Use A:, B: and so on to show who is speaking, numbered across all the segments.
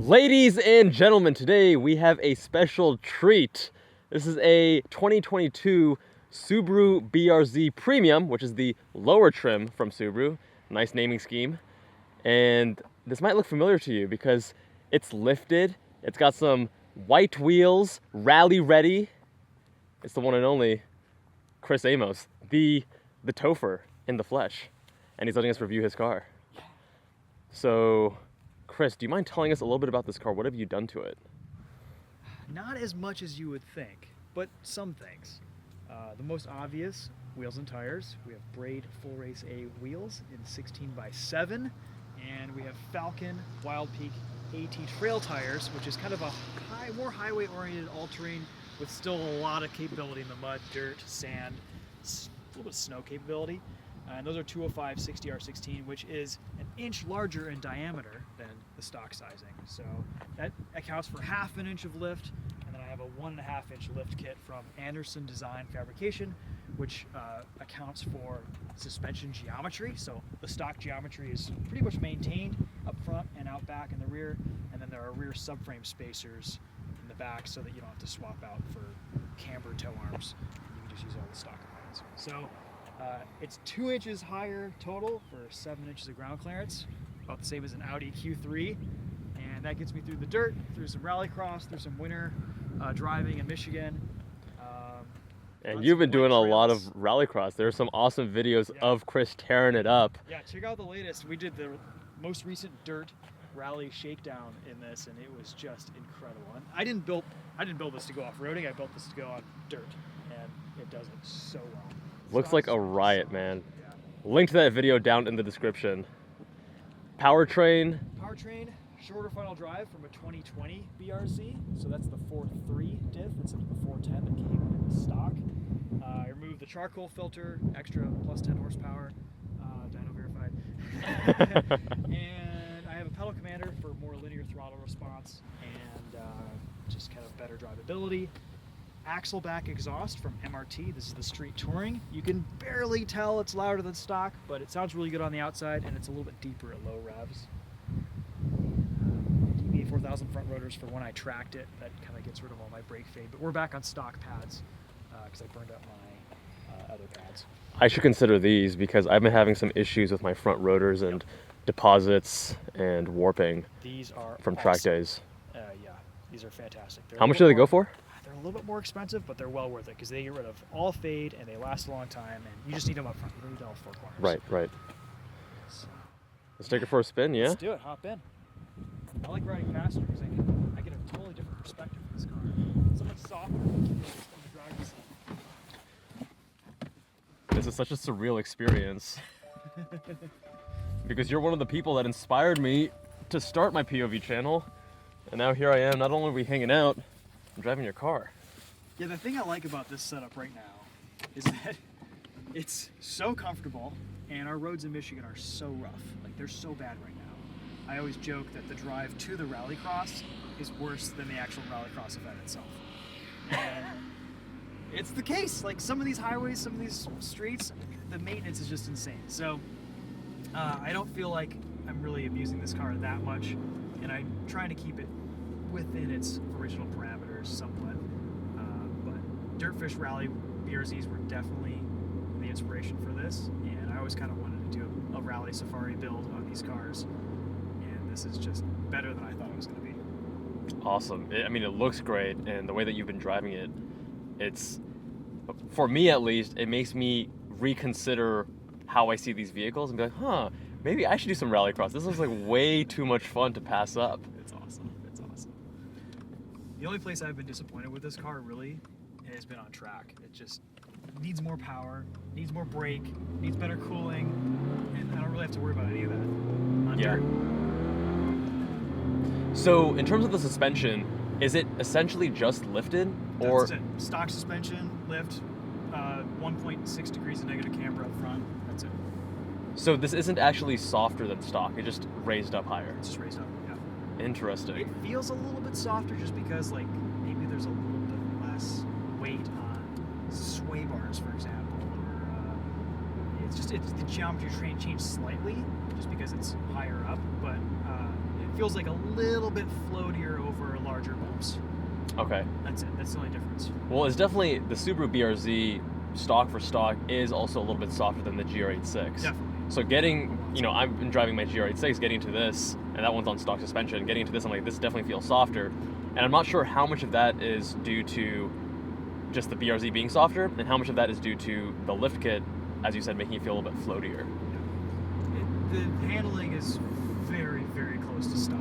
A: Ladies and gentlemen, today we have a special treat. This is a 2022 Subaru BRZ Premium, which is the lower trim from Subaru. Nice naming scheme. And this might look familiar to you because it's lifted. It's got some white wheels, rally ready. It's the one and only Chris Amos, the TOPher in the flesh. And he's letting us review his car. So, Chris, do you mind telling us a little bit about this car? What have you done to it?
B: Not as much as you would think, but some things. The most obvious, wheels and tires. We have Braid Fullrace A wheels in 16x7, and we have Falken Wildpeak AT trail tires, which is kind of a more highway-oriented all-terrain with still a lot of capability in the mud, dirt, sand, a little bit of snow capability. And those are 205 STR-600, which is an inch larger in diameter than the stock sizing. So that accounts for ½ inch of lift, and then I have a 1.5 inch lift kit from Anderson Design Fabrication, which accounts for suspension geometry. So the stock geometry is pretty much maintained up front and out back in the rear, and then there are rear subframe spacers in the back so that you don't have to swap out for camber toe arms. You can just use all the stock components. So it's 2 inches higher total for 7 inches of ground clearance, about the same as an Audi Q3, and that gets me through the dirt, through some rallycross, through some winter driving in Michigan.
A: And you've been doing a lot of rallycross. There are some awesome videos of Chris tearing it up.
B: Yeah, check out the latest. We did the most recent dirt rally shakedown in this, and it was just incredible. And I didn't build this to go off-roading. I built this to go on dirt, and it does it so well.
A: Looks like a riot, man. Yeah. Link to that video down in the description. Powertrain, shorter final drive from a 2020 BRZ. So that's the 4.3 diff instead of the 410 that came in the stock. I removed the charcoal filter, extra plus 10 horsepower, dyno verified. And I have a pedal commander for more linear throttle response and just kind of better drivability. Axle back exhaust from MRT. This is the Street Touring. You can barely tell it's louder than stock, but it sounds really good on the outside, and it's a little bit deeper at low revs. DBA 4000 front rotors for when I tracked it. That kind of gets rid of all my brake fade. But we're back on stock pads because I burned up my other pads. I should consider these because I've been having some issues with my front rotors and deposits and warping.
B: These are
A: from
B: awesome.
A: Track days.
B: Yeah, these are fantastic.
A: How much do they go for?
B: They're a little bit more expensive, but they're well worth it because they get rid of all fade and they last a long time, and you just need them up front. You don't need all four corners.
A: Right. So, let's take it for a spin, yeah?
B: Let's do it. Hop in. I like riding faster because I get a totally different perspective from this car. So much softer on the driver's seat.
A: This is such a surreal experience because you're one of the people that inspired me to start my POV channel, and now here I am. Not only are we hanging out, I'm driving your car.
B: Yeah, the thing I like about this setup right now is that it's so comfortable, and our roads in Michigan are so rough. Like, they're so bad right now. I always joke that the drive to the rallycross is worse than the actual rallycross event itself. And it's the case. Like, some of these highways, some of these streets, the maintenance is just insane. So I don't feel like I'm really abusing this car that much, and I'm trying to keep it within its original parameters somewhat, but Dirtfish Rally BRZs were definitely the inspiration for this, and I always kind of wanted to do a rally safari build on these cars, and this is just better than I thought it was going to be.
A: Awesome. I mean, it looks great, and the way that you've been driving it, it's, for me at least, it makes me reconsider how I see these vehicles and be like, maybe I should do some rallycross. This looks like way too much fun to pass up.
B: It's awesome. The only place I've been disappointed with this car really has been on track. It just needs more power, needs more brake, needs better cooling, and I don't really have to worry about any of that on dirt.
A: So in terms of the suspension, is it essentially just lifted? Or
B: That's it. Stock suspension, lift, 1.6 degrees of negative camber up front. That's it.
A: So this isn't actually softer than stock, it just raised up higher.
B: It's just raised up.
A: Interesting.
B: It feels a little bit softer just because, like, maybe there's a little bit less weight on sway bars, for example, or it's the geometry train changed slightly just because it's higher up, but it feels like a little bit floatier over larger bumps.
A: Okay.
B: That's it. That's the only difference.
A: Well, it's definitely the Subaru BRZ stock for stock is also a little bit softer than the GR86.
B: Definitely.
A: So getting, I've been driving my GR86, getting to this, and that one's on stock suspension. Getting to this, I'm like, this definitely feels softer. And I'm not sure how much of that is due to just the BRZ being softer, and how much of that is due to the lift kit, as you said, making it feel a little bit floatier.
B: The handling is very, very close to stock.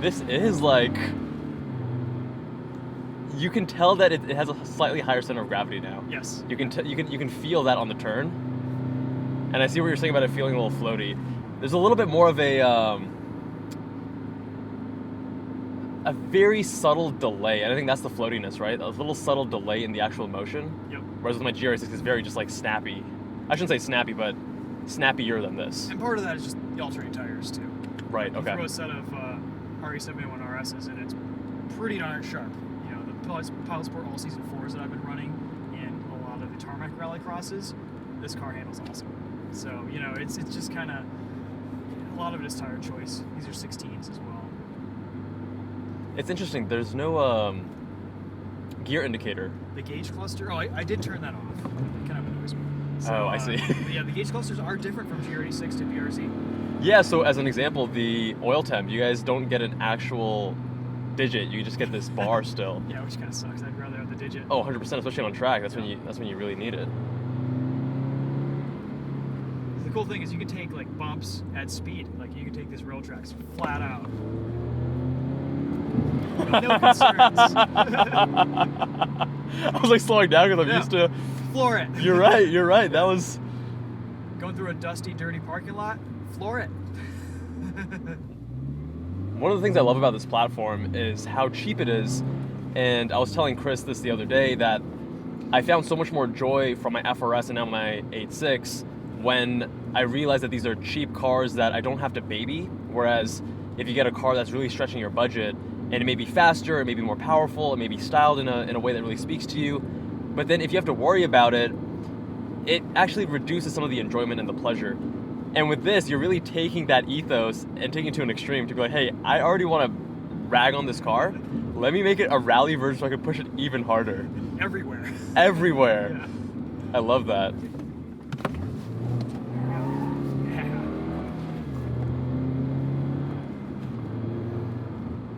A: This is like, you can tell that it has a slightly higher center of gravity now.
B: Yes.
A: You can feel that on the turn, and I see what you're saying about it feeling a little floaty. There's a little bit more of a very subtle delay, and I think that's the floatiness, right? A little subtle delay in the actual motion.
B: Yep.
A: Whereas with my GR86, it's very just like snappy. I shouldn't say snappy, but snappier than this.
B: And part of that is just the alternating tires too.
A: Right.
B: You
A: Okay.
B: throw a set of RE71 RSs and it's pretty darn sharp. The Pilot Sport All Season 4s that I've been running and a lot of the tarmac rallycrosses, this car handles awesome. So it's just kind of, a lot of it is tire choice. These are 16s as well.
A: It's interesting. There's no gear indicator.
B: The gauge cluster. Oh, I did turn that off. It kind of annoys me. So,
A: Oh, I see.
B: Yeah, the gauge clusters are different from GR86 to BRZ.
A: Yeah. So as an example, the oil temp, you guys don't get an actual digit. You just get this bar still.
B: Yeah, which kind of sucks. I'd rather have the digit.
A: Oh, 100%, especially on track. That's when you really need it.
B: The cool thing is you can take like bumps at speed. Like you can take these rail tracks flat out. No concerns.
A: I was like slowing down because I'm
B: Yeah.
A: used to.
B: Floor it.
A: You're right. You're right. That was.
B: Going through a dusty, dirty parking lot. Floor it.
A: One of the things I love about this platform is how cheap it is. And I was telling Chris this the other day that I found so much more joy from my FRS and now my 8.6 when I realized that these are cheap cars that I don't have to baby. Whereas if you get a car that's really stretching your budget, and it may be faster, it may be more powerful, it may be styled in a way that really speaks to you, but then if you have to worry about it, it actually reduces some of the enjoyment and the pleasure. And with this, you're really taking that ethos and taking it to an extreme to be like, hey, I already want to rag on this car. Let me make it a rally version so I can push it even harder.
B: Everywhere.
A: Everywhere.
B: Yeah.
A: I love that.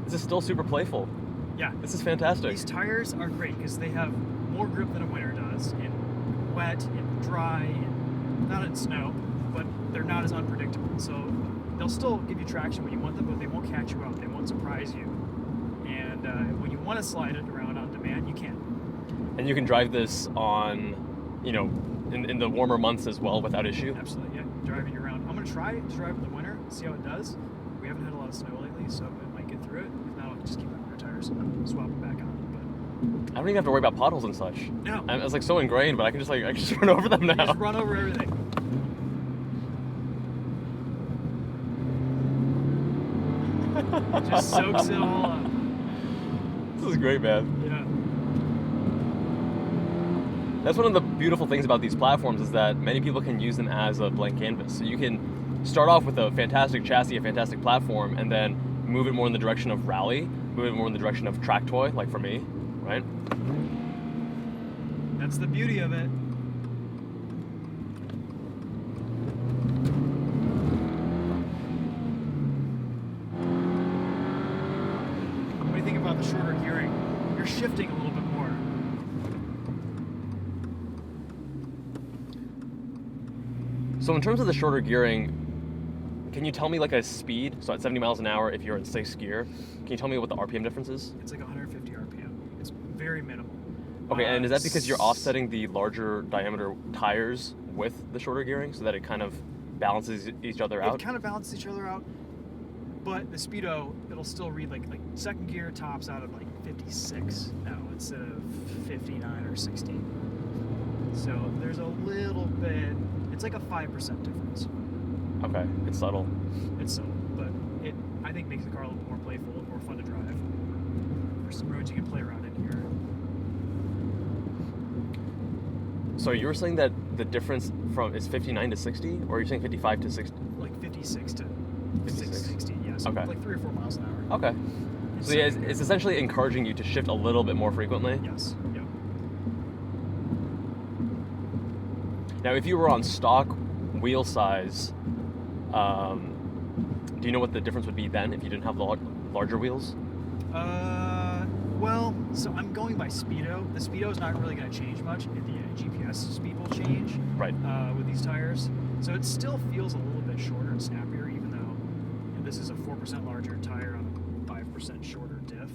A: This is still super playful.
B: Yeah.
A: This is fantastic.
B: These tires are great because they have more grip than a winter does in wet and dry and not in snow, but they're not as unpredictable. So they'll still give you traction when you want them, but they won't catch you out. They won't surprise you. And when you want to slide it around on demand, you can.
A: And you can drive this on, in the warmer months as well without issue.
B: Absolutely, yeah. Driving around. I'm going to try to drive in the winter, see how it does. We haven't had a lot of snow lately, so it might get through it. If not, I'll just keep my winter tires and swap them back on.
A: I don't even have to worry about potholes and such.
B: No.
A: It's like so ingrained, but I can just run over them
B: You
A: now.
B: just run over everything. Just soaks it all up.
A: This is great, man.
B: Yeah.
A: That's one of the beautiful things about these platforms is that many people can use them as a blank canvas. So you can start off with a fantastic chassis, a fantastic platform, and then move it more in the direction of rally, move it more in the direction of track toy, like for me, right?
B: That's the beauty of it. What do you think about the shorter gearing? You're shifting a little bit more.
A: So in terms of the shorter gearing, can you tell me like a speed? So at 70 miles an hour, if you're in 6th gear, can you tell me what the RPM difference is?
B: It's like 150 RPM. It's very minimal.
A: Okay, and is that because you're offsetting the larger diameter tires with the shorter gearing so that it kind of balances each other out?
B: It kind of balances each other out, but the speedo, it'll still read like 2nd gear tops out of like 56 now instead of 59 or 60. So there's a little bit, it's like a 5% difference.
A: Okay, it's subtle.
B: It's subtle, but it, I think, makes the car a little more playful, more fun to drive. There's some roads you can play around in here.
A: So you were saying that the difference is 59 to 60, or are you saying 55 to 60?
B: Like 56 to
A: 56.
B: 60, yeah. So
A: Okay.
B: like 3 or 4 miles an hour.
A: Okay. So yeah, it's essentially encouraging you to shift a little bit more frequently.
B: Yes. Yep.
A: Now, if you were on stock wheel size, do you know what the difference would be then if you didn't have the larger wheels?
B: Well, so I'm going by speedo. The speedo is not really going to change much. The GPS speed will change.
A: Right.
B: With these tires, so it still feels a little bit shorter and snappier, even though this is a 4% larger tire on a 5% shorter diff.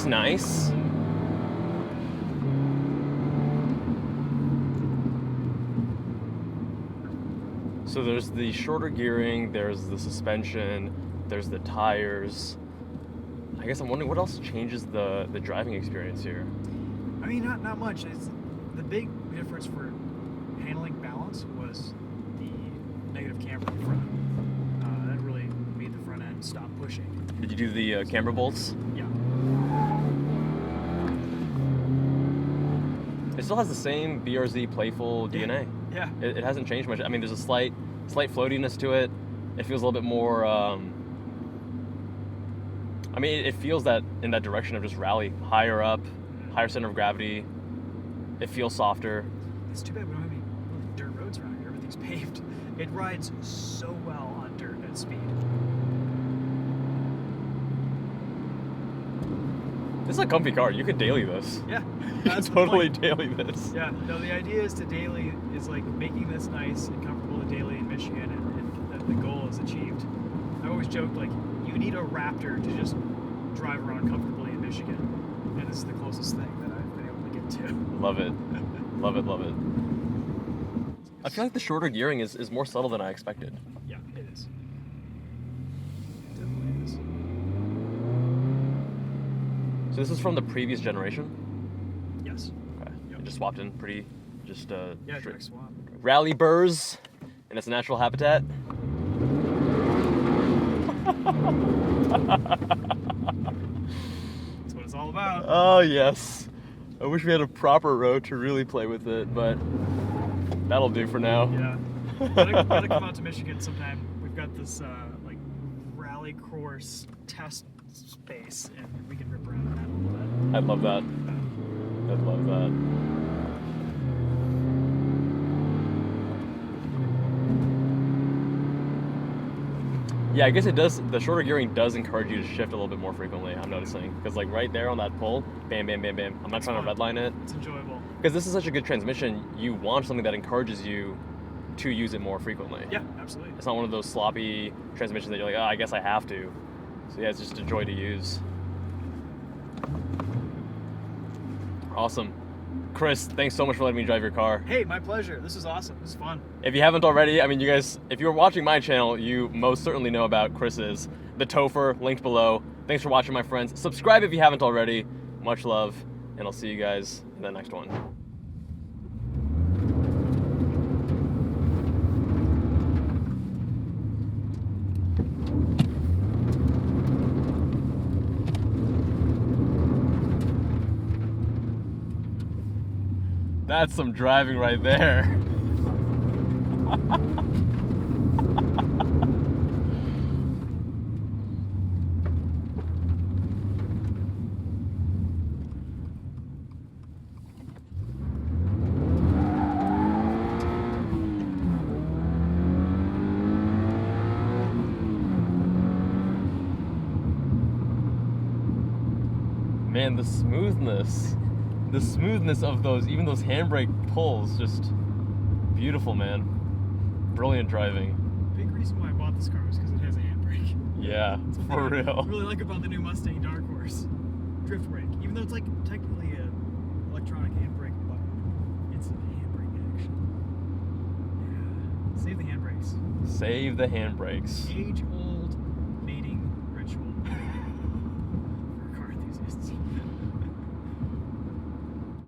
A: Nice. So there's the shorter gearing, there's the suspension, there's the tires. I guess I'm wondering what else changes the driving experience here.
B: I mean, not much. The big difference for handling balance was the negative camber in front. That really made the front end stop pushing.
A: Did you do the camber bolts?
B: Yeah.
A: It still has the same BRZ playful DNA.
B: Yeah.
A: It hasn't changed much. I mean, there's a slight floatiness to it. It feels a little bit more. I mean, it feels that in that direction of just rally, higher up, higher center of gravity. It feels softer.
B: It's too bad we don't have any really dirt roads around here. Everything's paved. It rides so well on dirt at speed.
A: This is a comfy car. You could daily this.
B: Yeah.
A: You could totally daily this.
B: Yeah. No, the idea is to daily is like making this nice and comfortable to daily in Michigan, and the goal is achieved. I always joked like you need a Raptor to just drive around comfortably in Michigan, and this is the closest thing that I've been able to get to.
A: Love it. Love it. I feel like the shorter gearing is more subtle than I expected.
B: Yeah, it is. It definitely is.
A: So this is from the previous generation?
B: Yes.
A: Okay.
B: Yep.
A: It just swapped in pretty, just
B: Yeah, direct swap.
A: Rally burrs in its natural habitat.
B: That's what it's all about.
A: Oh yes. I wish we had a proper road to really play with it, but that'll do for now.
B: Yeah. Gotta come out to Michigan sometime. We've got this like rally course test space, and we can rip around on that a little bit.
A: I'd love that. I'd love that. Yeah, I guess it does. The shorter gearing does encourage you to shift a little bit more frequently, I'm noticing. Because like right there on that pull, bam, bam, bam, bam. I'm not trying to redline it.
B: It's enjoyable.
A: Because this is such a good transmission, you want something that encourages you to use it more frequently.
B: Yeah, absolutely.
A: It's not one of those sloppy transmissions that you're like, oh, I guess I have to. So yeah, it's just a joy to use. Awesome. Chris, thanks so much for letting me drive your car.
B: Hey, my pleasure. This is awesome. This is fun.
A: If you haven't already, I mean, you guys, if you're watching my channel, you most certainly know about Chris's. TheTopher, linked below. Thanks for watching, my friends. Subscribe if you haven't already. Much love, and I'll see you guys in the next one. That's some driving right there. Man, the smoothness of those, even those handbrake pulls, just beautiful, man. Brilliant driving.
B: Big reason why I bought this car was because it has a handbrake.
A: Yeah, for real.
B: I really like about the new Mustang Dark Horse. Drift brake. Even though it's like technically an electronic handbrake, but it's a handbrake action. Save the handbrakes.
A: Save the handbrakes.
B: Age